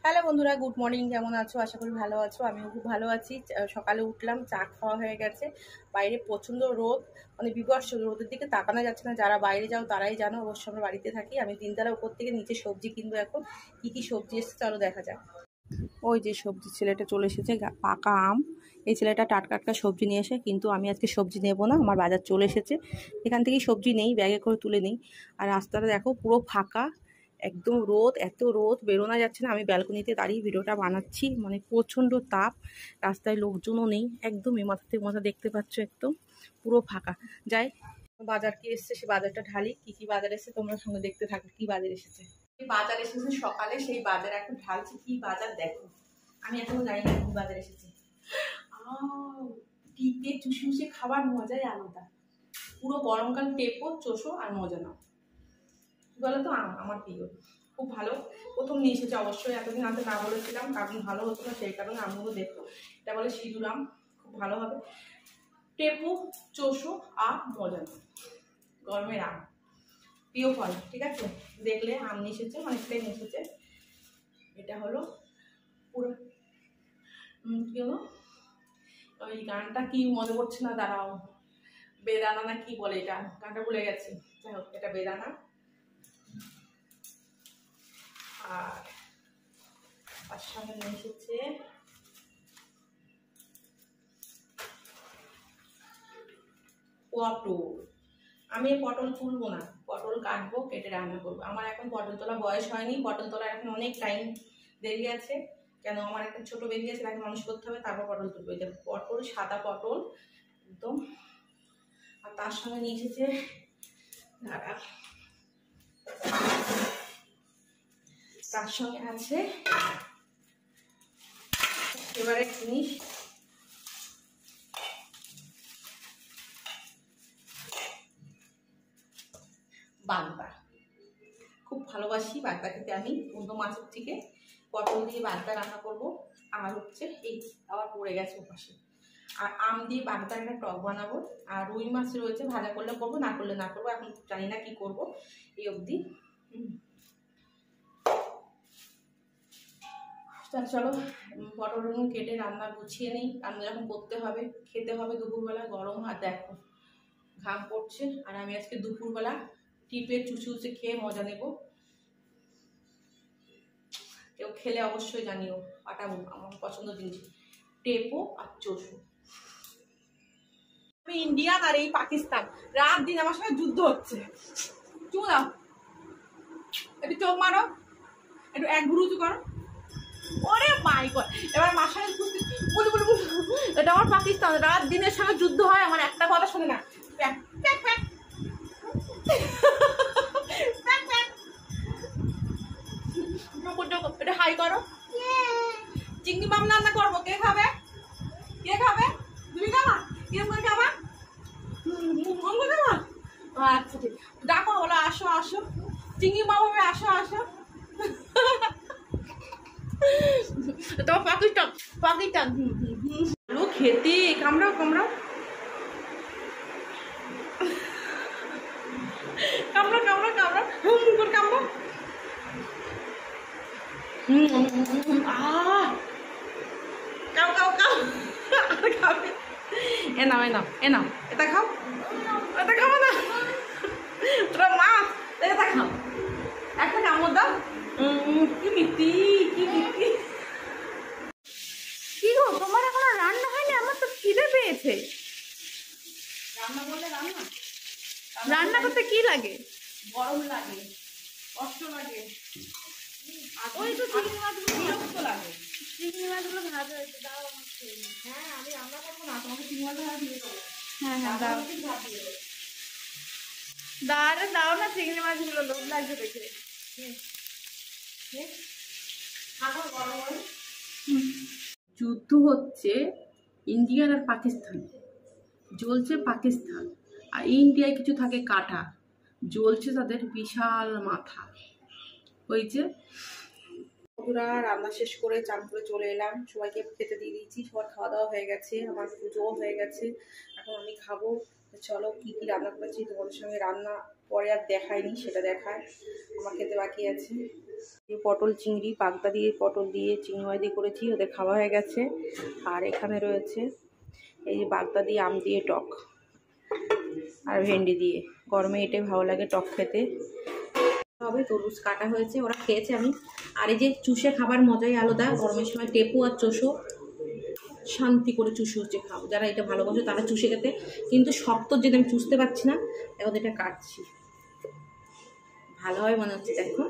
Hello বন্ধুরা, good morning. কেমন আছো? আশা করি ভালো আছো। আমিও খুব ভালো আছি। সকালে উঠলাম, চা খাওয়া হয়ে গেছে। বাইরে প্রচণ্ড রোদ, মানে বিভৎস রোদের দিকে তাকানো যাচ্ছে না। যারা বাইরে যাও তারাই জানো, অবশ্য আমরা বাড়িতে থাকি। আমি তিনতলা উপর থেকে নিচে সবজি কিনবো। এখন কী কী সবজি এসছে চলো দেখা যাক। ওই যে সবজি ছেলেটা চলে এসেছে, পাকা আম। এই ছেলেটা টাটকা সবজি নিয়ে এসে, কিন্তু আমি আজকে সবজি নেবো না, আমার বাজার চলে এসেছে। এখান থেকেই সবজি নেই, ব্যাগে করে তুলে নেই। আর রাস্তাটা দেখো পুরো ফাঁকা, একদম রোদ, এত রোদ বেরোনো যাচ্ছে না। আমি ব্যালকনিতে দাঁড়িয়ে ভিডিওটা বানাচ্ছি, মানে প্রচণ্ড তাপ, রাস্তায় লোকজনও নেই, একদম এই মাথা থেকে মাথা দেখতে পাচ্ছ, একদম পুরো ফাঁকা। যাই, বাজার কি এসছে সে বাজারটা ঢালি। কি কি বাজার এসছে তোমরা সঙ্গে দেখতে থাকো। কি বাজার এসেছে, বাজার এসেছে সকালে, সেই বাজার এখন ঢালছি। কি বাজার দেখো, আমি এখনো জানি না কি বাজার এসেছে। টিপে চুষে চুষে খাবার মজাই আলাদা। পুরো গরমকাল টেপো, চষো আর মজা নাও। কি বলতো, আমার প্রিয়, খুব ভালো। প্রথম নিয়ে এসেছে অবশ্যই, এতদিন আনতে না বলেছিলাম কারণ ভালো হতো না, সেই কারণে আমগুলো দেখো। এটা বলে সিঁদুর আম, খুব ভালো হবে। টেপো, চষো আর মজা নাও। গরমের আম, প্রিয় ফল, ঠিক আছে। দেখলে আম নিয়ে এসেছে, অনেকটাই নিয়ে এসেছে। এটা হলো পুরো কি হলো, ওই গানটা কি মনে পড়ছে না, দাঁড়াও। বেদানা না কি বলে, এটা গানটা ভুলে গেছি। যাই হোক, এটা বেদানা। আর তার সঙ্গে নিয়ে এসেছে পটল। আমি পটল তুলবো না, পটল কাটবো, কেটে রান্না করবো। আমার এখন পটল তোলা বয়স হয়নি, পটল তোলার এখন অনেক টাইম দেরি আছে। কেন, আমার একটা ছোট বেবি আছে, তাকে মানুষ করতে হবে, তারপর পটল তুলবো। এটা পটল, সাদা পটল একদম। আর তার সঙ্গে নিয়ে এসেছে, তার সঙ্গে আছে এবারে জিনিস, বাগদা। খুব ভালোবাসি বাগদা খেতে আমি, অন্য মাছের থেকে। পটল দিয়ে বাগদা রান্না করবো। আর হচ্ছে এই আবার পড়ে গেছে ওপাশে। আর আম দিয়ে বাগদার একটা টক বানাবো। আর রুই মাছ রয়েছে, ভাজা করলে করবো, না করলে না করবো। এখন জানি না কি করবো এই অবধি। চলো পটল কেটে রান্না গুছিয়ে নিই, রান্না যখন করতে হবে, খেতে হবে দুপুরবেলা। গরম ভাত দেখো, ঘাম পড়ছে। আর আমি আজকে দুপুরবেলা টিপে চুচে খেয়ে মজা নেব। কেউ খেলে অবশ্যই জানিও, পাঠাবো। আমার পছন্দ জিনিস টেপো আর চষো। আমি ইন্ডিয়ান আর এই পাকিস্তান, রাত দিন আমার সঙ্গে যুদ্ধ হচ্ছে। চুপ দাও, একটু চোখ মারো, একটু এক ভুরু উঁচু করো। ওরে মাই গড, এবার মাসায় বলি বলি বলি, এটা আমার পাকিস্তান। রাত দিনের সঙ্গে যুদ্ধ হয়, আমার একটা কথা শোনে না। এটা হাই করো। চিংড়ি মাছ রান্না করবো, কে খাবে? কে খাবে? তুমি খাবা? কিরম করে খাবা? আচ্ছা ঠিক, ডাকো, বলো আসো আসো, চিংড়ি মাছ হবে, আসো আসো। তোমার পাকিস্তান, পাকিস্তান লোক খেতে। কামড়াও কামড়াও কামড়াও কামড়াও কামড়াও, করে কামড়াও। কাও কাও কাও, আর খাবে। এ নাও এ নাও এ নাও, এটা খাও, এটা খাবো না, ওটা মাছ, এটা খাও, একটা কামড় দাও। কি মিষ্টি, কি মিষ্টি। কি গো, তোমার এখনো রান্না হয়নি? আমার তো খিদে পেয়েছে। রান্না করলে রান্না করতে কি লাগে? গরম লাগে, কষ্ট লাগে। ওই তো চিংড়ি মাছগুলো বিরক্ত লাগে। চিংড়ি মাছগুলো ভাজা হয়েছে, দাও আমার খেয়ে নিই। হ্যাঁ, আমি রান্না করবো না, তোমাকে চিংড়ি মাছ ভাজা দিয়ে দেবো। হ্যাঁ হ্যাঁ দাও, দাঁড়া দাও না, চিংড়ি মাছগুলো লোভ লাগছে দেখে। যুদ্ধ হচ্ছে ইন্ডিয়ান আর পাকিস্তান, জ্বলছে পাকিস্তান। আর ইন্ডিয়ায় কিছু থাকে কাটা, জ্বলছে তাদের বিশাল মাথা। হয়েছে বন্ধুরা, রান্না শেষ করে চান করে চলে এলাম, সবাইকে খেতে দিয়ে দিয়েছি, সবার খাওয়া দাওয়া হয়ে গেছে, আমার পুজোও হয়ে গেছে। এখন আমি খাবো। চলো কি কি রান্না করেছি তোমাদের সঙ্গে রান্না পরে আর দেখায়নি, সেটা দেখায়। আমার খেতে বাকি আছে। পটল চিংড়ি পাগদা দিয়ে পটল দিয়ে চিংড়ি দিয়ে করেছি, ওদের খাওয়া হয়ে গেছে। আর এখানে রয়েছে এই যে বাগদা দিয়ে আম দিয়ে টক আর ভেন্ডি দিয়ে। গরমে এটাই ভালো লাগে টক খেতে। হবে তরমুজ কাটা হয়েছে, ওরা খেয়েছে আমি। আর এই যে চুষে খাবার মজাই আলাদা, গরমের সময় টেপু আর চোষো শান্তি করে চুষে হচ্ছে খাও। যারা এটা ভালোবাসে তারা চুষে খেতে, কিন্তু শক্ত যেটা আমি চুষতে পারছি না, এখন এটা কাটছি। ভালো হয় মনে হচ্ছে, দেখো।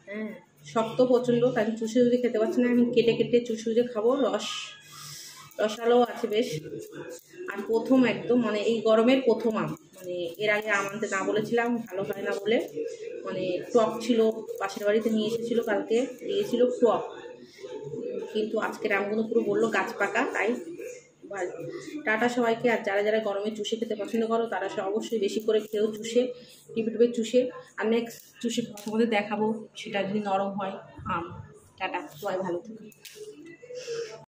হ্যাঁ, শক্ত প্রচণ্ড, তাই চুষে যদি খেতে পারছি না, আমি কেটে কেটে চুষে খাবো। রসালো আছে বেশ। আর প্রথম একদম মানে এই গরমের প্রথম আম, মানে এর আগে আম আনতে না বলেছিলাম, ভালো হয় না বলে, মানে টক ছিল, পাশের বাড়িতে নিয়ে এসেছিলো কালকে, দিয়েছিল টক, কিন্তু আজকের আমগুলো পুরো বললো গাছ পাকা, তাই টাটা সবাইকে। আর যারা যারা গরমে চুষে খেতে পছন্দ করো তারা অবশ্যই বেশি করে খেয়েও চুষে, টিপে চুষে। আর নেক্সট চুষে তোমাদের দেখাবো, সেটা যদি নরম হয় আম। টাটা, সবাই ভালো থাকো।